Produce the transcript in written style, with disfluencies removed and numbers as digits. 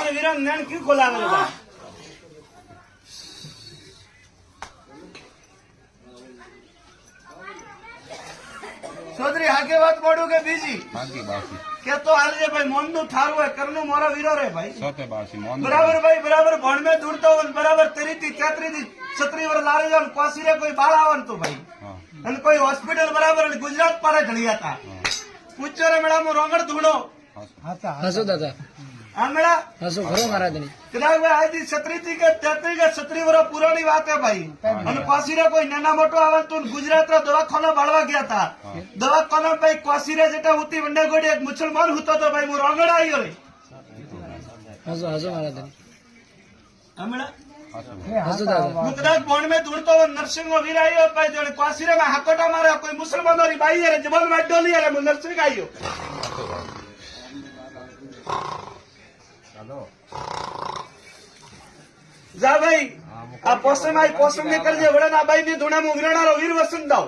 મારા વીરા જ્ઞાન ક્યુ ખોલાવે ભાઈ चौधरी आगे बात मोड़ू के बीजी के तो हाल जे भाई मोन नु थारू है करनु मोरा वीरो रे भाई बराबर भाई बराबर भण में दूरतो बराबर तेरी थी तेतरी थी छतरी वर लारे जान कोसी रे कोई बाल आवन तो भाई अन कोई हॉस्पिटल बराबर गुजरात पारे ढलिया था पूछो रे मेडा मु रोंगड़ धूणो हसो दादा हां मेडा हसो घरो महाराज ने कदा भाई आज छतरी थी के तेतरी के छतरी वर पुरानी बात है भाई अन कोसी रे कोई नाना मोटो आवन तो गुजरात रो दवाखाना बाळवा गया था दवाखाना भाई कोसी रे जेटा होती वंडे गोडी एक मुसलमान होता तो भाई मु रोंगड़ आयो रे हसो हसो महाराज ने हमेडा हसो दादा गुजरात बोन में दूरतो नरसिंह वीर आयो भाई जोड़े क्वासी रे में हाकोटा मारे कोई मुसलमान री बाई रे जबल में डोली रे मु नरसिंह आयो जा भाई आ पोसम आई पोसम ने कर जे वडा ना बाई ने धुणा मु वीराणा रो वीर वसंत दाव